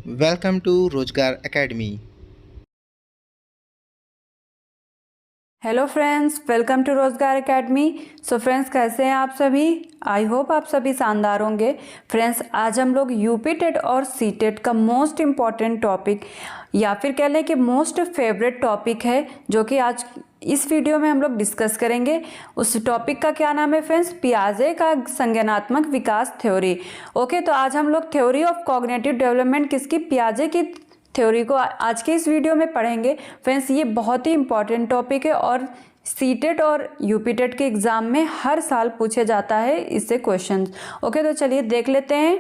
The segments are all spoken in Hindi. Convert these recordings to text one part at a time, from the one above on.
Welcome to Rozgar academy. Hello friends, welcome to Rozgar academy. So friends, कैसे हैं आप सभी? आई होप आप सभी शानदार होंगे। फ्रेंड्स, आज हम लोग यूपी टेट और सी टेट का मोस्ट इम्पॉर्टेंट टॉपिक या फिर कह लें कि मोस्ट फेवरेट टॉपिक है, जो कि आज इस वीडियो में हम लोग डिस्कस करेंगे। उस टॉपिक का क्या नाम है फ्रेंड्स? पियाजे का संज्ञानात्मक विकास थ्योरी। ओके, तो आज हम लोग थ्योरी ऑफ कॉग्निटिव डेवलपमेंट किसकी? पियाजे की थ्योरी को आज के इस वीडियो में पढ़ेंगे। फ्रेंड्स, ये बहुत ही इंपॉर्टेंट टॉपिक है और सीटेट और यूपीटेट के एग्जाम में हर साल पूछे जाता है इससे क्वेश्चंस। ओके, तो चलिए देख लेते हैं।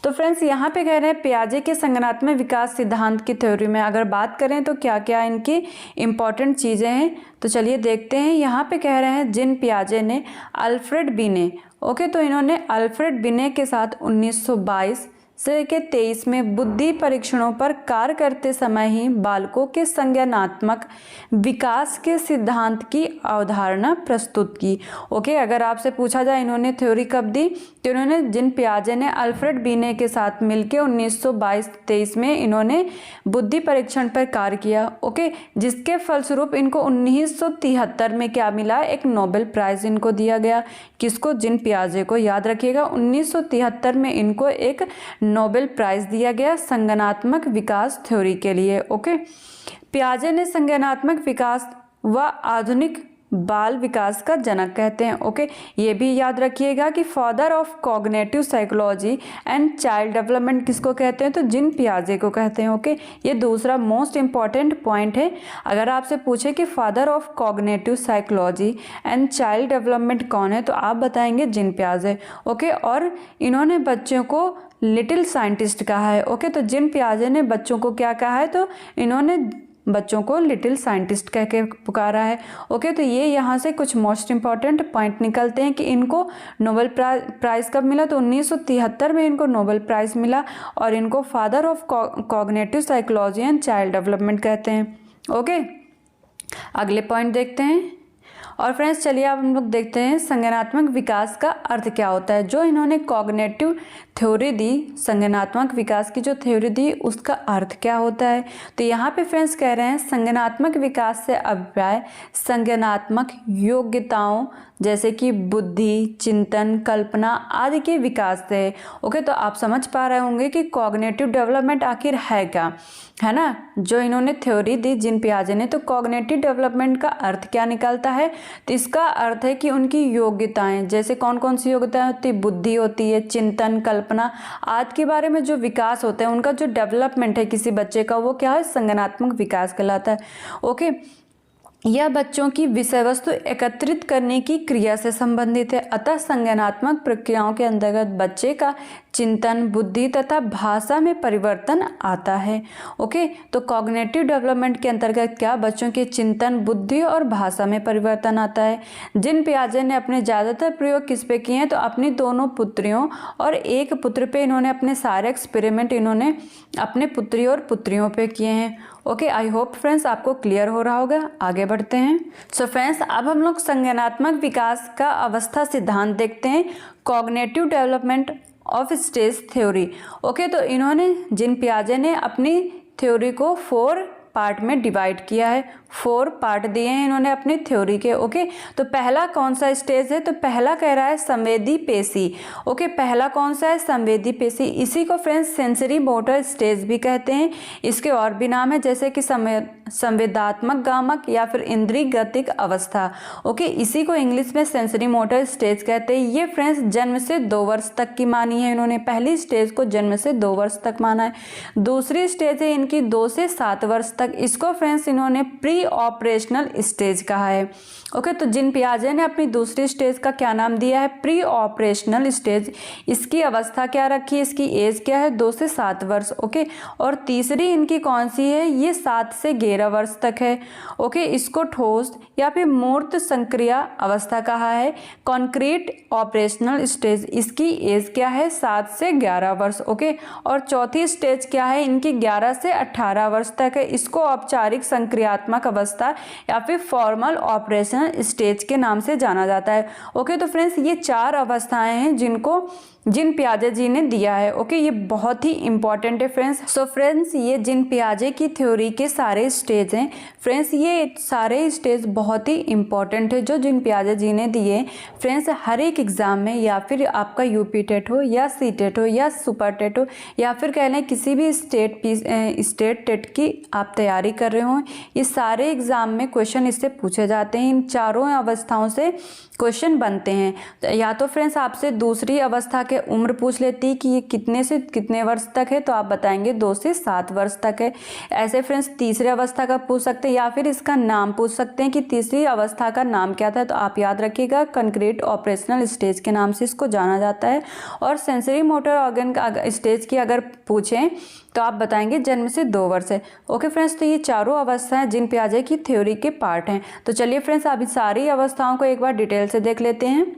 तो फ्रेंड्स, यहाँ पे कह रहे हैं पियाजे के संज्ञानात्मक विकास सिद्धांत की थ्योरी में अगर बात करें तो क्या क्या इनकी इंपॉर्टेंट चीज़ें हैं, तो चलिए देखते हैं। यहाँ पे कह रहे हैं जिन पियाजे ने अल्फ्रेड बिने, ओके, तो इन्होंने अल्फ्रेड बिने के साथ 1922 से के 23 में बुद्धि परीक्षणों पर कार्य करते समय ही बालकों के संज्ञानात्मक विकास के सिद्धांत की अवधारणा प्रस्तुत की। ओके, अगर आपसे पूछा जाए इन्होंने थ्योरी कब दी, तो इन्होंने जिन पियाजे ने अल्फ्रेड बिने के साथ मिलकर 1922-23 में इन्होंने बुद्धि परीक्षण पर कार्य किया। ओके, जिसके फलस्वरूप इनको 1973 में क्या मिला? एक नोबेल प्राइज इनको दिया गया। किसको? जिन पियाजे को। याद रखिएगा, 1973 में इनको एक नोबेल प्राइज दिया गया संज्ञानात्मक विकास थ्योरी के लिए। ओके, पियाजे ने संज्ञानात्मक विकास व आधुनिक बाल विकास का जनक कहते हैं। ओके, ये भी याद रखिएगा कि father of cognitive psychology and child development किसको कहते हैं? तो जिन पियाजे को कहते हैं। ओके, ये दूसरा मोस्ट इंपॉर्टेंट पॉइंट है। अगर आपसे पूछे कि father of cognitive psychology and child development कौन है, तो आप बताएंगे जिन पियाजे। ओके, और इन्होंने बच्चों को लिटिल साइंटिस्ट कहा है। ओके, तो जिन पियाजे ने बच्चों को क्या कहा है? तो इन्होंने बच्चों को लिटिल साइंटिस्ट कह के पुकारा है। ओके, तो ये यहाँ से कुछ मोस्ट इंपॉर्टेंट पॉइंट निकलते हैं कि इनको नोबेल प्राइज़ कब मिला? तो 1973 में इनको नोबेल प्राइज़ मिला और इनको father of cognitive psychology and child development कहते हैं। ओके, अगले पॉइंट देखते हैं। और फ्रेंड्स, चलिए अब हम लोग देखते हैं संज्ञानात्मक विकास का अर्थ क्या होता है। जो इन्होंने कॉग्निटिव थ्योरी दी, संज्ञानात्मक विकास की जो थ्योरी दी, उसका अर्थ क्या होता है? तो यहाँ पे फ्रेंड्स कह रहे हैं संज्ञानात्मक विकास से अभिप्राय संज्ञानात्मक योग्यताओं जैसे कि बुद्धि, चिंतन, कल्पना आदि के विकास से। ओके, तो आप समझ पा रहे होंगे कि कॉग्निटिव डेवलपमेंट आखिर है क्या, है ना? जो इन्होंने थ्योरी दी जिन पियाजे ने, तो कॉग्निटिव डेवलपमेंट का अर्थ क्या निकलता है? तो इसका अर्थ है कि उनकी योग्यताएं, जैसे कौन कौन सी योग्यताएं होती है? बुद्धि होती है, चिंतन, कल्पना आदि के बारे में जो विकास होता है, उनका जो डेवलपमेंट है किसी बच्चे का, वो क्या है? संज्ञानात्मक विकास कहलाता है। ओके, यह बच्चों की विषय वस्तु एकत्रित करने की क्रिया से संबंधित है। अतः संज्ञानात्मक प्रक्रियाओं के अंतर्गत बच्चे का चिंतन, बुद्धि तथा भाषा में परिवर्तन आता है। ओके, तो कॉग्निटिव डेवलपमेंट के अंतर्गत क्या? बच्चों के चिंतन, बुद्धि और भाषा में परिवर्तन आता है। जिन पियाजे ने अपने ज़्यादातर प्रयोग किस पे किए हैं? तो अपनी दोनों पुत्रियों और एक पुत्र पे इन्होंने अपने सारे एक्सपेरिमेंट इन्होंने अपने पुत्री और पुत्रियों पे किए हैं। ओके, आई होप फ्रेंड्स आपको क्लियर हो रहा होगा। आगे बढ़ते हैं। सो फ्रेंड्स, अब हम लोग संज्ञानात्मक विकास का अवस्था सिद्धांत देखते हैं, cognitive development of stage theory. Okay, तो इन्होंने जिन पियाजे ने अपनी थ्योरी को 4 पार्ट में डिवाइड किया है। 4 पार्ट दिए हैं इन्होंने अपनी थ्योरी के। ओके, तो पहला कौन सा स्टेज है? तो पहला कह रहा है संवेदी पेशी। ओके, पहला कौन सा है? संवेदी पेशी। इसी को फ्रेंड्स सेंसरी मोटर स्टेज भी कहते हैं। इसके और भी नाम है, जैसे कि संवेदात्मक गामक या फिर इंद्रिय गतिक अवस्था। ओके, इसी को इंग्लिश में सेंसरी मोटर स्टेज कहते हैं। ये फ्रेंड्स जन्म से 2 वर्ष तक की मानी है इन्होंने। पहली स्टेज को जन्म से 2 वर्ष तक माना है। दूसरी स्टेज है इनकी 2 से 7 वर्ष तक। इसको फ्रेंड्स इन्होंने प्री ऑपरेशनल स्टेज कहा है। ओके, तो जिन पियाजे ने अपनी दूसरी स्टेज का क्या नाम दिया है? Pre operational stage. इसकी अवस्था क्या रखी है? इसकी एज क्या है? 2 से 7 वर्ष। ओके, और तीसरी इनकी कौन सी है? ये 7 से 11 वर्ष तक है। ओके, इसको ठोस या फिर मूर्त संक्रिया अवस्था कहा है। कॉन्क्रीट ऑपरेशनल स्टेज, इसकी एज क्या है? 7 से 11 वर्ष। ओके, और चौथी स्टेज क्या है इनकी? 11 से 18 वर्ष तक है। इसको औपचारिक संक्रियात्मक अवस्था या फिर फॉर्मल ऑपरेशनल ऑपरेशनल स्टेज के नाम से जाना जाता है। ओके, तो फ्रेंड्स ये 4 अवस्थाएं हैं जिन पियाजे जी ने दिया है। ओके, ये बहुत ही इंपॉर्टेंट है फ्रेंड्स। सो फ्रेंड्स, ये जिन पियाजे की थ्योरी के सारे स्टेज हैं फ्रेंड्स, ये सारे स्टेज बहुत ही इंपॉर्टेंट है जो जिन पियाजे जी ने दिए फ्रेंड्स। हर एक एग्जाम में, या फिर आपका यूपी टेट हो या सी टेट हो या सुपर टेट हो, या फिर कह लें किसी भी स्टेट टेट की आप तैयारी कर रहे हो, ये सारे एग्जाम में क्वेश्चन इससे पूछे जाते हैं। इन चारों अवस्थाओं से क्वेश्चन बनते हैं। या तो फ्रेंड्स आपसे दूसरी अवस्था के उम्र पूछ लेती कि ये कितने से कितने वर्ष तक है, तो आप बताएंगे 2 से 7 वर्ष तक है। ऐसे फ्रेंड्स तीसरी अवस्था का पूछ सकते हैं, या फिर इसका नाम पूछ सकते हैं कि तीसरी अवस्था का नाम क्या था, तो आप याद रखिएगा कंक्रीट ऑपरेशनल स्टेज के नाम से इसको जाना जाता है। और सेंसरी मोटर ऑर्गन का स्टेज की अगर पूछें तो आप बताएंगे जन्म से 2 वर्ष है। ओके फ्रेंड्स, तो ये चारों अवस्थाएं जिन पियाजे की थ्योरी के पार्ट हैं। तो चलिए फ्रेंड्स, अभी सारी अवस्थाओं को एक बार डिटेल से देख लेते हैं।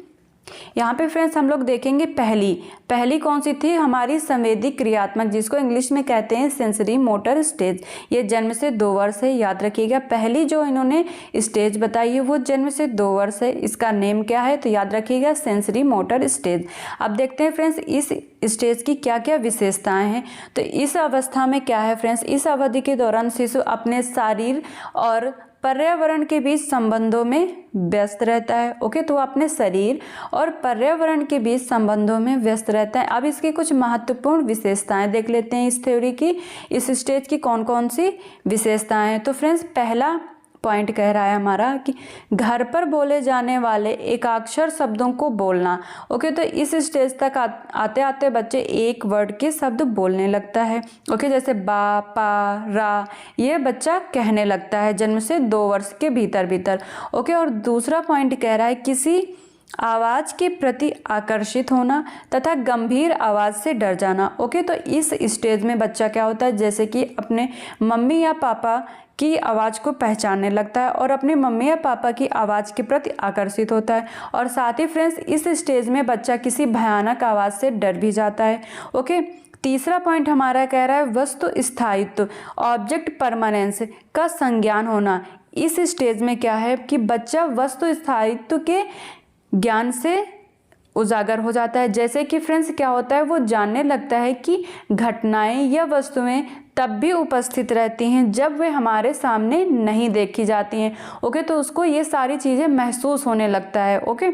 यहाँ पे फ्रेंड्स हम लोग देखेंगे पहली कौन सी थी, हमारी संवेदी क्रियात्मक, जिसको इंग्लिश में कहते हैं सेंसरी मोटर स्टेज। ये जन्म से 2 वर्ष है, याद रखिएगा। पहली जो इन्होंने स्टेज बताई है वो जन्म से 2 वर्ष है। इसका नेम क्या है, तो याद रखिएगा सेंसरी मोटर स्टेज। अब देखते हैं फ्रेंड्स इस स्टेज की क्या क्या विशेषताएं हैं। तो इस अवस्था में क्या है फ्रेंड्स, इस अवधि के दौरान शिशु अपने शरीर और पर्यावरण के बीच संबंधों में व्यस्त रहता है। ओके, तो अपने शरीर और पर्यावरण के बीच संबंधों में व्यस्त रहता है। अब इसकी कुछ महत्वपूर्ण विशेषताएं देख लेते हैं। इस थ्योरी की, इस स्टेज की कौन कौन सी विशेषताएं हैं। तो फ्रेंड्स पहला पॉइंट कह रहा है हमारा कि घर पर बोले जाने वाले एकाक्षर शब्दों को बोलना। ओके, तो इस स्टेज तक आते आते बच्चे एक वर्ड के शब्द बोलने लगता है। ओके, जैसे बा, पा, रा, ये बच्चा कहने लगता है जन्म से 2 वर्ष के भीतर। ओके, और दूसरा पॉइंट कह रहा है किसी आवाज़ के प्रति आकर्षित होना तथा गंभीर आवाज़ से डर जाना। ओके, तो इस स्टेज में बच्चा क्या होता है, जैसे कि अपने मम्मी या पापा की आवाज़ को पहचानने लगता है और अपने मम्मी या पापा की आवाज़ के प्रति आकर्षित होता है। और साथ ही फ्रेंड्स इस स्टेज में बच्चा किसी भयानक आवाज़ से डर भी जाता है। ओके, तीसरा पॉइंट हमारा कह रहा है वस्तु स्थायित्व, ऑब्जेक्ट परमानेंस का संज्ञान होना। इस स्टेज में क्या है कि बच्चा वस्तु स्थायित्व के ज्ञान से उजागर हो जाता है। जैसे कि फ्रेंड्स क्या होता है, वो जानने लगता है कि घटनाएं या वस्तुएं तब भी उपस्थित रहती हैं जब वे हमारे सामने नहीं देखी जाती हैं। ओके, तो उसको ये सारी चीज़ें महसूस होने लगता है। ओके,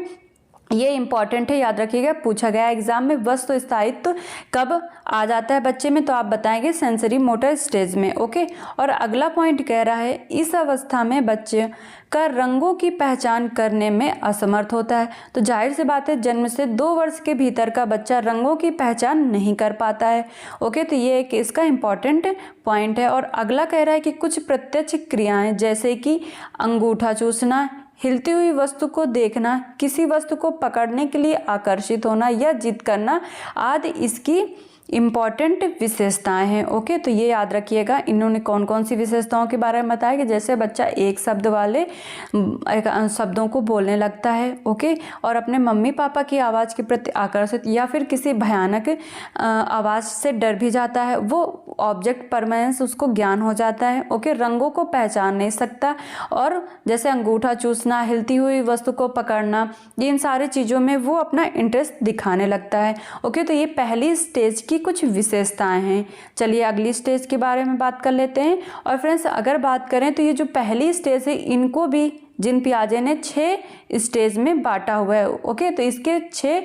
ये इंपॉर्टेंट है, याद रखिएगा, पूछा गया एग्जाम में वस्तु स्थायित्व कब आ जाता है बच्चे में, तो आप बताएंगे सेंसरी मोटर स्टेज में। ओके, और अगला पॉइंट कह रहा है इस अवस्था में बच्चे का रंगों की पहचान करने में असमर्थ होता है। तो जाहिर सी बात है जन्म से 2 वर्ष के भीतर का बच्चा रंगों की पहचान नहीं कर पाता है। ओके, तो ये एक इसका इंपॉर्टेंट पॉइंट है। और अगला कह रहा है कि कुछ प्रत्यक्ष क्रियाएं जैसे कि अंगूठा चूसना, हिलती हुई वस्तु को देखना, किसी वस्तु को पकड़ने के लिए आकर्षित होना या जिद करना आदि इसकी इम्पॉर्टेंट विशेषताएं हैं। ओके, तो ये याद रखिएगा इन्होंने कौन कौन सी विशेषताओं के बारे में बताया कि जैसे बच्चा एक शब्द वाले शब्दों को बोलने लगता है। ओके, और अपने मम्मी पापा की आवाज़ के प्रति आकर्षित या फिर किसी भयानक आवाज़ से डर भी जाता है, वो ऑब्जेक्ट परमानेंस उसको ज्ञान हो जाता है। ओके, रंगों को पहचान नहीं सकता, और जैसे अंगूठा चूसना, हिलती हुई वस्तु को पकड़ना, ये इन सारी चीज़ों में वो अपना इंटरेस्ट दिखाने लगता है। ओके, तो ये पहली स्टेज की कुछ विशेषताएं हैं। चलिए अगली स्टेज के बारे में बात कर लेते हैं। और फ्रेंड्स अगर बात करें तो ये जो पहली स्टेज है इनको भी जिन पियाजे ने 6 स्टेज में बांटा हुआ है। ओके, तो इसके 6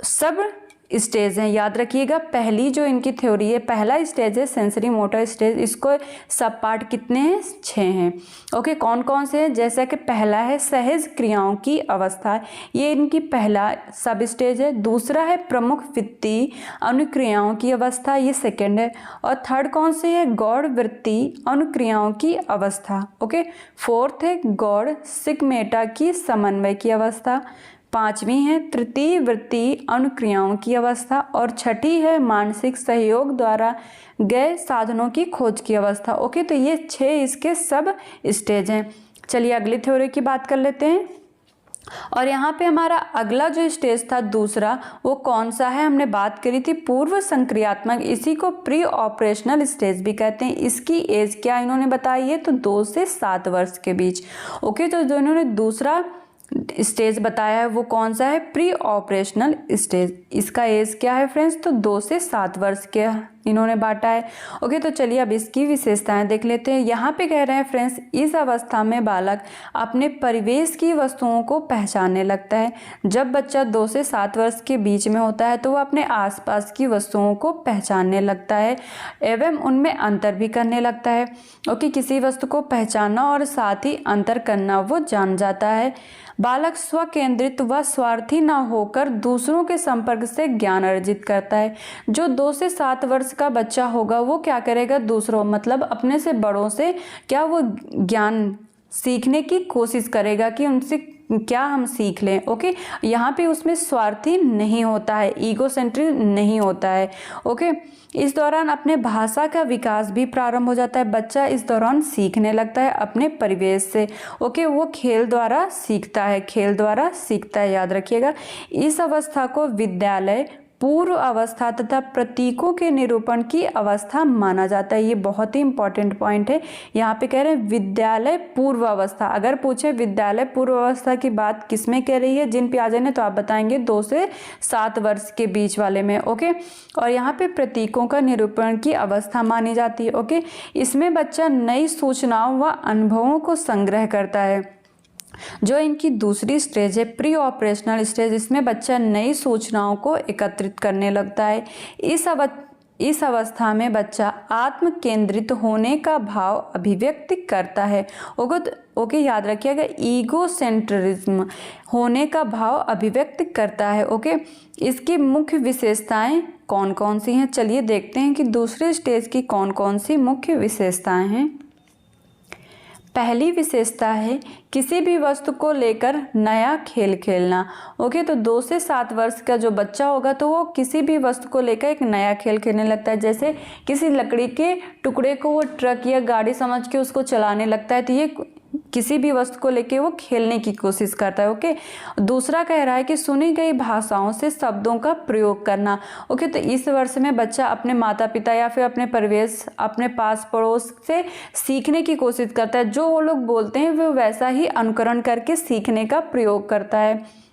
सब स्टेज हैं, याद रखिएगा। पहली जो इनकी थ्योरी है, पहला स्टेज है सेंसरी मोटर स्टेज, इसको सब पार्ट कितने हैं, 6 हैं। ओके, कौन कौन से हैं, जैसा कि पहला है सहज क्रियाओं की अवस्था, ये इनकी पहला सब स्टेज है। दूसरा है प्रमुख वित्तीय अनुक्रियाओं की अवस्था, ये सेकेंड है। और थर्ड कौन से है, गौड़ वृत्तीय अनुक्रियाओं की अवस्था। ओके, फोर्थ है गौड़ सिग्मेटा की समन्वय की अवस्था। 5वीं है तृतीय वृत्तीय अनुक्रियाओं की अवस्था। और 6ठी है मानसिक सहयोग द्वारा गए साधनों की खोज की अवस्था। ओके, तो ये 6 इसके सब स्टेज हैं। चलिए अगली थ्योरी की बात कर लेते हैं। और यहाँ पे हमारा अगला जो स्टेज था दूसरा, वो कौन सा है, हमने बात करी थी पूर्व संक्रियात्मक, इसी को प्री ऑपरेशनल स्टेज भी कहते हैं। इसकी एज क्या इन्होंने बताई है, तो 2 से 7 वर्ष के बीच। ओके, तो जो इन्होंने दूसरा स्टेज बताया है वो कौन सा है, प्री ऑपरेशनल स्टेज। इसका एज क्या है फ्रेंड्स, तो 2 से 7 वर्ष के इन्होंने बांटा है। ओके, तो चलिए अब इसकी विशेषताएं देख लेते हैं। यहाँ पे कह रहे हैं फ्रेंड्स, इस अवस्था में बालक अपने परिवेश की वस्तुओं को पहचानने लगता है। जब बच्चा 2 से 7 वर्ष के बीच में होता है तो वह अपने आसपास की वस्तुओं को पहचानने लगता है एवं उनमें अंतर भी करने लगता है। ओके, किसी वस्तु को पहचानना और साथ ही अंतर करना वो जान जाता है। बालक स्वकेंद्रित व स्वार्थी न होकर दूसरों के संपर्क से ज्ञान अर्जित करता है। जो 2 से 7 वर्ष का बच्चा होगा वो क्या करेगा, दूसरों मतलब अपने से बड़ों से क्या वो ज्ञान सीखने की कोशिश करेगा कि उनसे क्या हम सीख लें। ओके, यहाँ पे उसमें स्वार्थी नहीं होता है, ईगोसेंट्रिक नहीं होता है। ओके, इस दौरान अपने भाषा का विकास भी प्रारंभ हो जाता है। बच्चा इस दौरान सीखने लगता है अपने परिवेश से। ओके, वो खेल द्वारा सीखता है, खेल द्वारा सीखता है, याद रखिएगा। इस अवस्था को विद्यालय पूर्व अवस्था तथा प्रतीकों के निरूपण की अवस्था माना जाता है। ये बहुत ही इंपॉर्टेंट पॉइंट है। यहाँ पे कह रहे हैं विद्यालय पूर्व अवस्था। अगर पूछे विद्यालय पूर्व अवस्था की बात किसमें कह रही है, जिन पियाजे ने, तो आप बताएंगे 2 से 7 वर्ष के बीच वाले में। ओके, और यहाँ पे प्रतीकों का निरूपण की अवस्था मानी जाती है। ओके, इसमें बच्चा नई सूचनाओं व अनुभवों को संग्रह करता है। जो इनकी दूसरी स्टेज है प्री ऑपरेशनल स्टेज, इसमें बच्चा नई सूचनाओं को एकत्रित करने लगता है। इस अवस्था में बच्चा आत्म केंद्रित होने का भाव अभिव्यक्त करता है। ओके, याद रखिएगा, ईगोसेंट्रिज्म होने का भाव अभिव्यक्त करता है। ओके, इसकी मुख्य विशेषताएं कौन कौन सी हैं, चलिए देखते हैं कि दूसरे स्टेज की कौन कौन सी मुख्य विशेषताएं हैं। पहली विशेषता है किसी भी वस्तु को लेकर नया खेल खेलना। ओके, तो 2 से 7 वर्ष का जो बच्चा होगा तो वो किसी भी वस्तु को लेकर एक नया खेल खेलने लगता है। जैसे किसी लकड़ी के टुकड़े को वो ट्रक या गाड़ी समझ के उसको चलाने लगता है, तो ये किसी भी वस्तु को लेके वो खेलने की कोशिश करता है। ओके, दूसरा कह रहा है कि सुनी गई भाषाओं से शब्दों का प्रयोग करना। ओके, तो इस वर्ष में बच्चा अपने माता पिता या फिर अपने परिवेश, अपने पास पड़ोस से सीखने की कोशिश करता है। जो वो लोग बोलते हैं वो वैसा ही अनुकरण करके सीखने का प्रयोग करता है।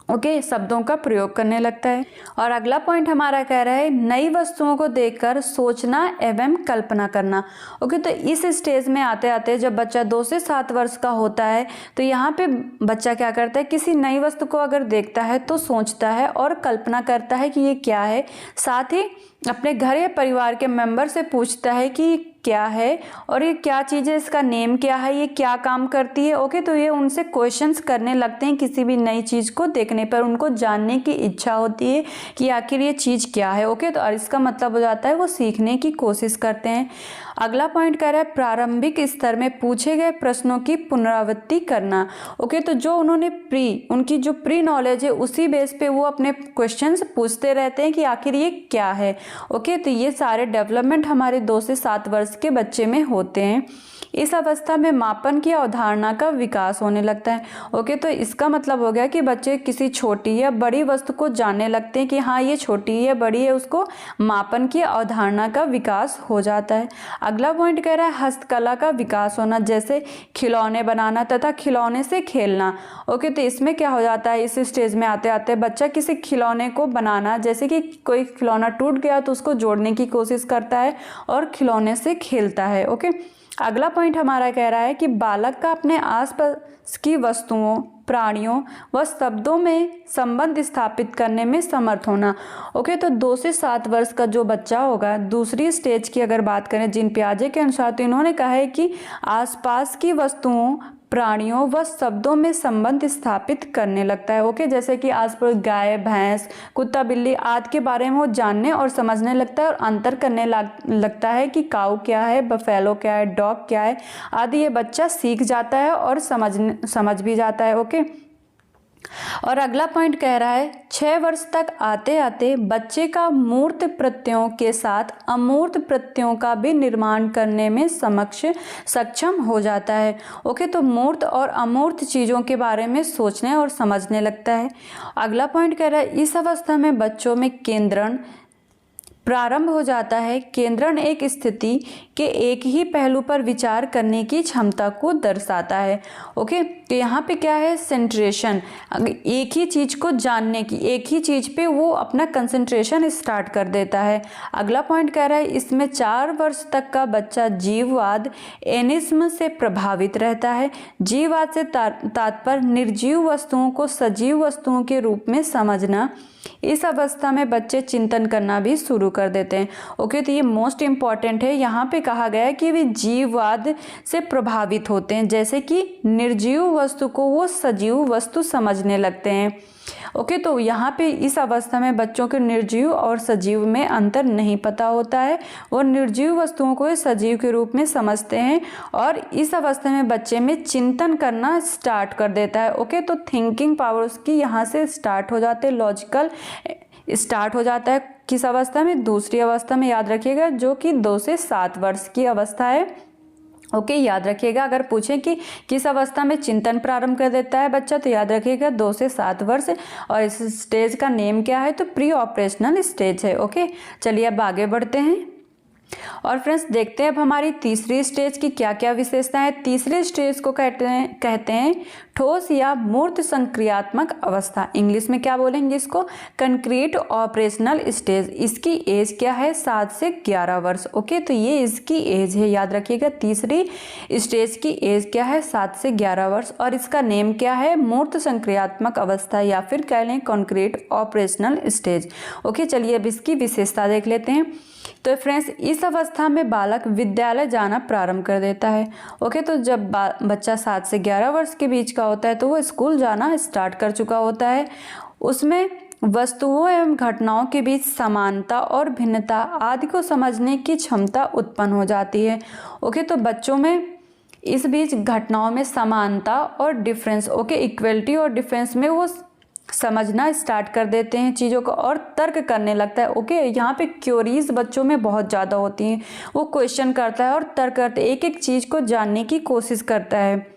ओके, शब्दों का प्रयोग करने लगता है। और अगला पॉइंट हमारा कह रहा है नई वस्तुओं को देखकर सोचना एवं कल्पना करना। ओके, तो इस स्टेज में आते आते जब बच्चा 2 से 7 वर्ष का होता है तो यहाँ पे बच्चा क्या करता है, किसी नई वस्तु को अगर देखता है तो सोचता है और कल्पना करता है कि ये क्या है। साथ ही अपने घर या परिवार के मेंबर से पूछता है कि क्या है और ये क्या चीज़ है, इसका नेम क्या है, ये क्या काम करती है। ओके, तो ये उनसे क्वेश्चंस करने लगते हैं। किसी भी नई चीज़ को देखने पर उनको जानने की इच्छा होती है कि आखिर ये चीज़ क्या है। ओके, तो इसका मतलब हो जाता है वो सीखने की कोशिश करते हैं। अगला पॉइंट कह रहा है प्रारंभिक स्तर में पूछे गए प्रश्नों की पुनरावृत्ति करना। ओके, तो जो उन्होंने उनकी जो प्री नॉलेज है उसी बेस पे वो अपने क्वेश्चंस पूछते रहते हैं कि आखिर ये क्या है। ओके, तो ये सारे डेवलपमेंट हमारे 2 से 7 वर्ष के बच्चे में होते हैं। इस अवस्था में मापन की अवधारणा का विकास होने लगता है। ओके, तो इसका मतलब हो गया कि बच्चे किसी छोटी या बड़ी वस्तु को जानने लगते हैं कि हाँ ये छोटी है बड़ी है, उसको मापन की अवधारणा का विकास हो जाता है। अगला पॉइंट कह रहा है हस्तकला का विकास होना, जैसे खिलौने बनाना तथा खिलौने से खेलना। ओके, तो इसमें क्या हो जाता है, इस स्टेज में आते आते बच्चा किसी खिलौने को बनाना, जैसे कि कोई खिलौना टूट गया तो उसको जोड़ने की कोशिश करता है और खिलौने से खेलता है। ओके, अगला पॉइंट हमारा कह रहा है कि बालक का अपने आसपास की वस्तुओं, प्राणियों व शब्दों में संबंध स्थापित करने में समर्थ होना। ओके, तो 2 से 7 वर्ष का जो बच्चा होगा, दूसरी स्टेज की अगर बात करें जिन पियाजे के अनुसार, तो इन्होंने कहा है कि आसपास की वस्तुओं, प्राणियों व शब्दों में संबंध स्थापित करने लगता है। ओके, जैसे कि आसपास गाय, भैंस, कुत्ता, बिल्ली आदि के बारे में वो जानने और समझने लगता है और अंतर करने लगता है कि काऊ क्या है, बफेलो क्या है, डॉग क्या है आदि। ये बच्चा सीख जाता है और समझ भी जाता है। ओके, और अगला पॉइंट कह रहा है 6 वर्ष तक आते आते बच्चे का मूर्त प्रत्ययों के साथ अमूर्त प्रत्ययों का भी निर्माण करने में सक्षम हो जाता है। ओके, तो मूर्त और अमूर्त चीज़ों के बारे में सोचने और समझने लगता है। अगला पॉइंट कह रहा है इस अवस्था में बच्चों में केंद्रण प्रारंभ हो जाता है। केंद्रण एक स्थिति के एक ही पहलू पर विचार करने की क्षमता को दर्शाता है। ओके, तो यहाँ पे क्या है, सेंट्रेशन, एक ही चीज़ को जानने की, एक ही चीज़ पे वो अपना कंसंट्रेशन स्टार्ट कर देता है। अगला पॉइंट कह रहा है इसमें 4 वर्ष तक का बच्चा जीववाद एनिज्म से प्रभावित रहता है। जीववाद से तात्पर्य निर्जीव वस्तुओं को सजीव वस्तुओं के रूप में समझना। इस अवस्था में बच्चे चिंतन करना भी शुरू कर देते हैं। ओके, तो ये मोस्ट इम्पॉर्टेंट है। यहाँ पे कहा गया है कि वे जीववाद से प्रभावित होते हैं, जैसे कि निर्जीव वस्तु को वो सजीव वस्तु समझने लगते हैं। ओके, तो यहाँ पे इस अवस्था में बच्चों के निर्जीव और सजीव में अंतर नहीं पता होता है। वो निर्जीव वस्तुओं को सजीव के रूप में समझते हैं और इस अवस्था में बच्चे में चिंतन करना स्टार्ट कर देता है। ओके, तो थिंकिंग पावर उसकी यहाँ से स्टार्ट हो जाते हैं, लॉजिकल स्टार्ट हो जाता है। किस अवस्था में? दूसरी अवस्था में, याद रखिएगा, जो कि 2 से 7 वर्ष की अवस्था है। ओके, याद रखिएगा, अगर पूछें कि किस अवस्था में चिंतन प्रारंभ कर देता है बच्चा, तो याद रखिएगा 2 से 7 वर्ष। और इस स्टेज का नेम क्या है? तो प्री ऑपरेशनल स्टेज है। ओके, चलिए अब आगे बढ़ते हैं और फ्रेंड्स देखते हैं अब हमारी तीसरी स्टेज की क्या क्या विशेषताएं हैं। तीसरी स्टेज को कहते हैं ठोस या मूर्त संक्रियात्मक अवस्था। इंग्लिश में क्या बोलेंगे इसको? Concrete operational stage. इसकी एज क्या है? 7 से 11 वर्ष। ओके, तो ये इसकी एज है, याद रखिएगा। तीसरी स्टेज की एज क्या है? 7 से 11 वर्ष। और इसका नेम क्या है? मूर्त संक्रियात्मक अवस्था, या फिर कह लें कंक्रीट ऑपरेशनल स्टेज। ओके, चलिए अब इसकी विशेषता देख लेते हैं। तो फ्रेंड्स इस अवस्था में बालक विद्यालय जाना प्रारंभ कर देता है। ओके, तो जब बच्चा 7 से 11 वर्ष के बीच का होता है तो वो स्कूल जाना स्टार्ट कर चुका होता है। उसमें वस्तुओं एवं घटनाओं के बीच समानता और भिन्नता आदि को समझने की क्षमता उत्पन्न हो जाती है। ओके, तो बच्चों में इस बीच घटनाओं में समानता और डिफरेंस, ओके, इक्वलिटी और डिफरेंस में वो समझना स्टार्ट कर देते हैं चीज़ों को और तर्क करने लगता है। ओके, यहाँ पे क्यूरीज बच्चों में बहुत ज़्यादा होती हैं। वो क्वेश्चन करता है और तर्क करते, एक एक चीज़ को जानने की कोशिश करता है,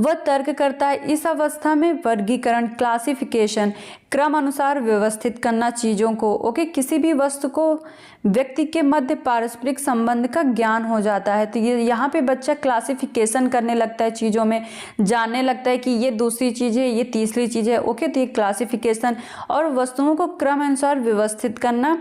वह तर्क करता है। इस अवस्था में वर्गीकरण, क्लासिफिकेशन, क्रम अनुसार व्यवस्थित करना चीज़ों को। ओके, किसी भी वस्तु को व्यक्ति के मध्य पारस्परिक संबंध का ज्ञान हो जाता है। तो ये यहाँ पे बच्चा क्लासिफिकेशन करने लगता है, चीज़ों में जानने लगता है कि ये दूसरी चीज़ है, ये तीसरी चीज़ है। ओके, तो ये क्लासिफिकेशन और वस्तुओं को क्रम अनुसार व्यवस्थित करना,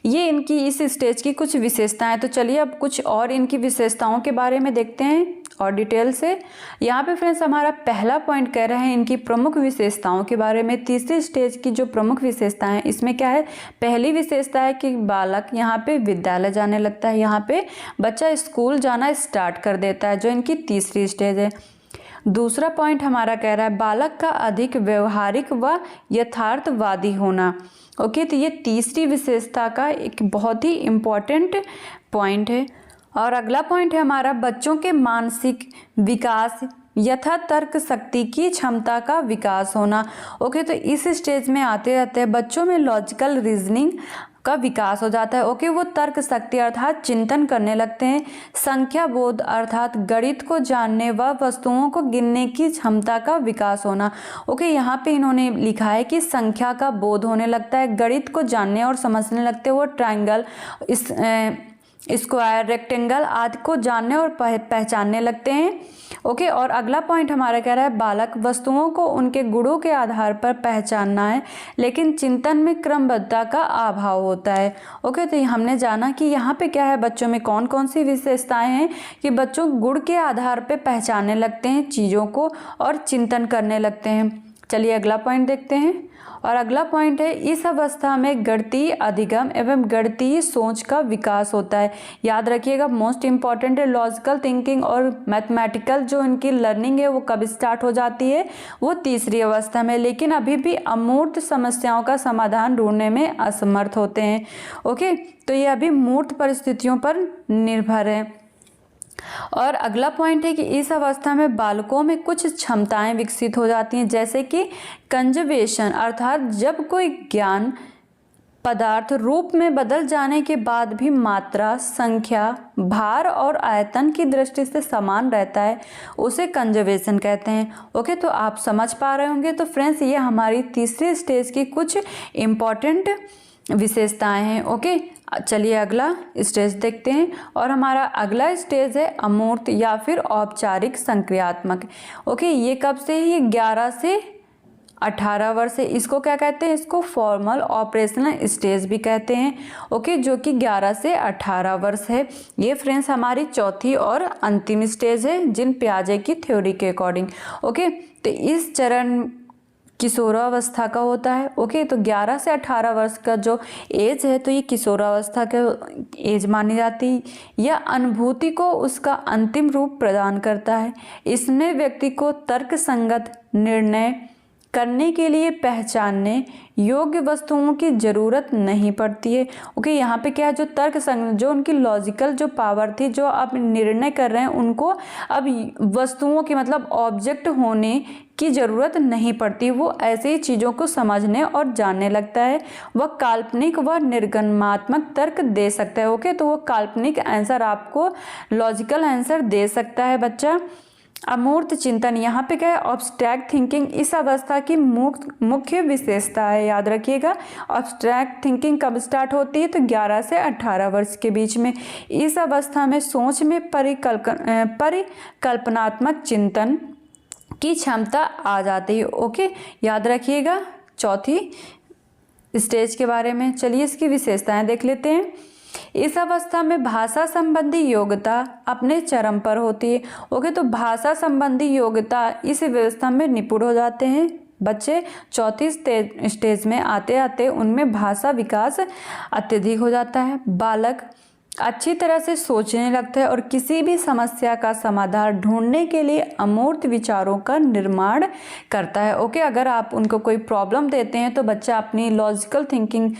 ये इनकी इस स्टेज की कुछ विशेषताएं। तो चलिए अब कुछ और इनकी विशेषताओं के बारे में देखते हैं और डिटेल से। यहाँ पे फ्रेंड्स हमारा पहला पॉइंट कह रहे हैं इनकी प्रमुख विशेषताओं के बारे में। तीसरी स्टेज की जो प्रमुख विशेषताएं हैं इसमें क्या है? पहली विशेषता है कि बालक यहाँ पे विद्यालय जाने लगता है, यहाँ पे बच्चा स्कूल जाना स्टार्ट कर देता है, जो इनकी तीसरी स्टेज है। दूसरा पॉइंट हमारा कह रहा है बालक का अधिक व्यवहारिक व यथार्थवादी होना। ओके, तो ये तीसरी विशेषता का एक बहुत ही इम्पॉर्टेंट पॉइंट है। और अगला पॉइंट है हमारा बच्चों के मानसिक विकास यथा तर्क शक्ति की क्षमता का विकास होना। ओके, तो इस स्टेज में आते रहते हैं बच्चों में लॉजिकल रीजनिंग का विकास हो जाता है। ओके, वो तर्क शक्ति अर्थात चिंतन करने लगते हैं। संख्या बोध अर्थात गणित को जानने व वस्तुओं को गिनने की क्षमता का विकास होना। ओके, यहाँ पे इन्होंने लिखा है कि संख्या का बोध होने लगता है, गणित को जानने और समझने लगते हैं। वो ट्रायंगल, स्क्वायर, रेक्टेंगल आदि को जानने और पहचानने लगते हैं। ओके, और अगला पॉइंट हमारा कह रहा है बालक वस्तुओं को उनके गुणों के आधार पर पहचानना है, लेकिन चिंतन में क्रमबद्धता का अभाव होता है। ओके, तो हमने जाना कि यहाँ पे क्या है, बच्चों में कौन कौन सी विशेषताएं हैं कि बच्चों गुण के आधार पर पहचानने लगते हैं चीज़ों को और चिंतन करने लगते हैं। चलिए अगला पॉइंट देखते हैं। और अगला पॉइंट है इस अवस्था में गणितीय अधिगम एवं गणितीय सोच का विकास होता है। याद रखिएगा, मोस्ट इंपॉर्टेंट है लॉजिकल थिंकिंग और मैथमेटिकल जो इनकी लर्निंग है वो कब स्टार्ट हो जाती है? वो तीसरी अवस्था में, लेकिन अभी भी अमूर्त समस्याओं का समाधान ढूंढने में असमर्थ होते हैं। ओके, तो ये अभी मूर्त परिस्थितियों पर निर्भर है। और अगला पॉइंट है कि इस अवस्था में बालकों में कुछ क्षमताएं विकसित हो जाती हैं, जैसे कि कंजर्वेशन, अर्थात जब कोई ज्ञान पदार्थ रूप में बदल जाने के बाद भी मात्रा, संख्या, भार और आयतन की दृष्टि से समान रहता है, उसे कंजर्वेशन कहते हैं। ओके, तो आप समझ पा रहे होंगे। तो फ्रेंड्स, ये हमारी तीसरी स्टेज की कुछ इम्पॉर्टेंट विशेषताएं हैं। ओके, चलिए अगला स्टेज देखते हैं। और हमारा अगला स्टेज है अमूर्त या फिर औपचारिक संक्रियात्मक। ओके, ये कब से है? ये 11 से 18 वर्ष है। इसको क्या कहते हैं? इसको फॉर्मल ऑपरेशनल स्टेज भी कहते हैं। ओके, जो कि 11 से 18 वर्ष है। ये फ्रेंड्स हमारी चौथी और अंतिम स्टेज है जिन पियाजे की थ्योरी के अकॉर्डिंग। ओके, तो इस चरण किशोरावस्था का होता है। ओके, तो 11 से 18 वर्ष का जो एज है, तो ये किशोरावस्था का एज मानी जाती है। यह अनुभूति को उसका अंतिम रूप प्रदान करता है। इसमें व्यक्ति को तर्कसंगत निर्णय करने के लिए पहचानने योग्य वस्तुओं की जरूरत नहीं पड़ती है। ओके, यहाँ पे क्या है? जो जो उनकी लॉजिकल जो पावर थी, जो आप निर्णय कर रहे हैं, उनको अब वस्तुओं की मतलब ऑब्जेक्ट होने की जरूरत नहीं पड़ती। वो ऐसे ही चीज़ों को समझने और जानने लगता है। वह काल्पनिक व निर्गमनात्मक तर्क दे सकता है। ओके, तो वो काल्पनिक आंसर आपको लॉजिकल आंसर दे सकता है बच्चा। अमूर्त चिंतन, यहाँ पे क्या है? ऑब्स्ट्रैक्ट थिंकिंग इस अवस्था की मुख्य विशेषता है। याद रखिएगा, ऑब्स्ट्रैक्ट थिंकिंग कब स्टार्ट होती है? तो 11 से 18 वर्ष के बीच में। इस अवस्था में सोच में परिकल्पनात्मक चिंतन की क्षमता आ जाती है। ओके, याद रखिएगा चौथी स्टेज के बारे में। चलिए इसकी विशेषताएं देख लेते हैं। इस अवस्था में भाषा संबंधी योग्यता अपने चरम पर होती है। ओके, तो भाषा संबंधी योग्यता इस व्यवस्था में निपुण हो जाते हैं बच्चे। चौथी स्टेज में आते आते उनमें भाषा विकास अत्यधिक हो जाता है। बालक अच्छी तरह से सोचने लगता है और किसी भी समस्या का समाधान ढूंढने के लिए अमूर्त विचारों का निर्माण करता है। ओके, अगर आप उनको कोई प्रॉब्लम देते हैं तो बच्चा अपनी लॉजिकल थिंकिंग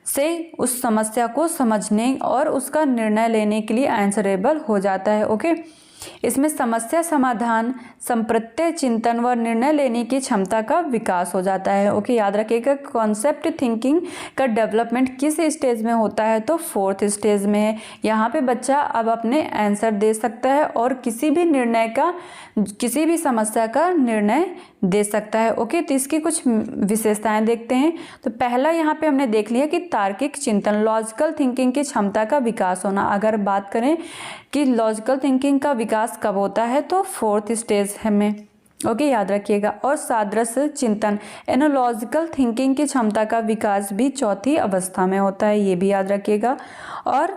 से उस समस्या को समझने और उसका निर्णय लेने के लिए आंसरेबल हो जाता है। ओके, इसमें समस्या समाधान, संप्रत्यय चिंतन व निर्णय लेने की क्षमता का विकास हो जाता है। ओके, याद रखिएगा कॉन्सेप्ट थिंकिंग का डेवलपमेंट किस स्टेज में होता है? तो 4th स्टेज में है। यहाँ पे बच्चा अब अपने आंसर दे सकता है और किसी भी समस्या का निर्णय दे सकता है। ओके, तो इसकी कुछ विशेषताएं देखते हैं। तो पहला यहाँ पे हमने देख लिया कि तार्किक चिंतन, लॉजिकल थिंकिंग की क्षमता का विकास होना। अगर बात करें कि लॉजिकल थिंकिंग का विकास कब होता है, तो 4th स्टेज में। ओके, याद रखिएगा। और सादृश्य चिंतन, एनालॉजिकल थिंकिंग की क्षमता का विकास भी चौथी अवस्था में होता है, ये भी याद रखिएगा। और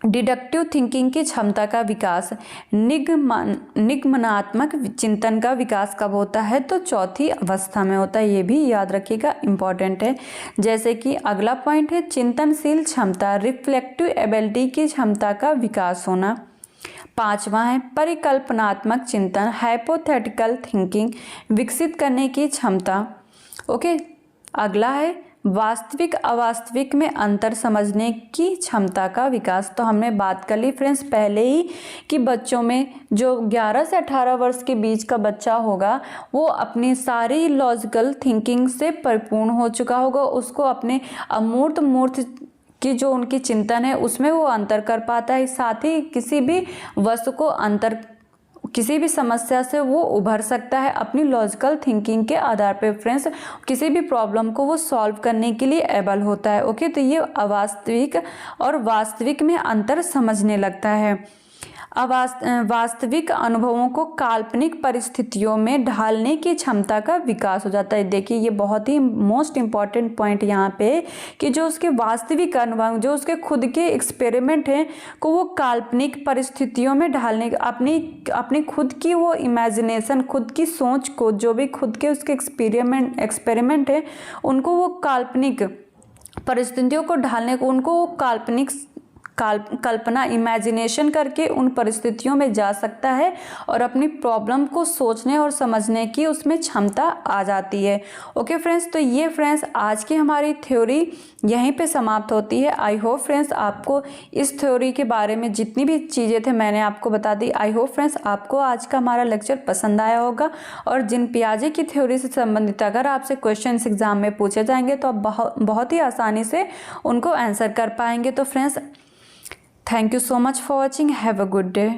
डिडक्टिव थिंकिंग की क्षमता का विकास, निगमनात्मक चिंतन का विकास कब होता है? तो चौथी अवस्था में होता है, ये भी याद रखिएगा, इंपॉर्टेंट है। जैसे कि अगला पॉइंट है चिंतनशील क्षमता, रिफ्लेक्टिव एबिलिटी की क्षमता का विकास होना। 5वां है परिकल्पनात्मक चिंतन, हाइपोथेटिकल थिंकिंग विकसित करने की क्षमता। ओके, अगला है वास्तविक अवास्तविक में अंतर समझने की क्षमता का विकास। तो हमने बात कर ली फ्रेंड्स पहले ही कि बच्चों में जो 11 से 18 वर्ष के बीच का बच्चा होगा वो अपनी सारी लॉजिकल थिंकिंग से परिपूर्ण हो चुका होगा। उसको अपने मूर्त की जो उनकी चिंतन है उसमें वो अंतर कर पाता है। साथ ही किसी भी वस्तु को किसी भी समस्या से वो उभर सकता है अपनी लॉजिकल थिंकिंग के आधार पर। फ्रेंड्स, किसी भी प्रॉब्लम को वो सॉल्व करने के लिए एबल होता है। ओके, तो ये अवास्तविक और वास्तविक में अंतर समझने लगता है। वास्तविक अनुभवों को काल्पनिक परिस्थितियों में ढालने की क्षमता का विकास हो जाता है। देखिए, ये बहुत ही मोस्ट इम्पॉर्टेंट पॉइंट यहाँ पे कि जो उसके वास्तविक अनुभव, जो उसके खुद के एक्सपेरिमेंट हैं को वो काल्पनिक परिस्थितियों में ढालने, अपनी खुद की वो इमेजिनेशन, खुद की सोच को, जो भी खुद के उसके एक्सपेरिमेंट है उनको वो काल्पनिक परिस्थितियों को ढालने को, उनको वो कल्पना इमेजिनेशन करके उन परिस्थितियों में जा सकता है और अपनी प्रॉब्लम को सोचने और समझने की उसमें क्षमता आ जाती है। ओके फ्रेंड्स, तो ये फ्रेंड्स आज की हमारी थ्योरी यहीं पे समाप्त होती है। आई होप फ्रेंड्स आपको इस थ्योरी के बारे में जितनी भी चीज़ें थे मैंने आपको बता दी। आई होप फ्रेंड्स आपको आज का हमारा लेक्चर पसंद आया होगा और जिन पियाजे की थ्योरी से संबंधित अगर आपसे क्वेश्चंस एग्जाम में पूछे जाएंगे तो आप बहुत ही आसानी से उनको आंसर कर पाएंगे। तो friends, thank you so much for watching. Have a good day.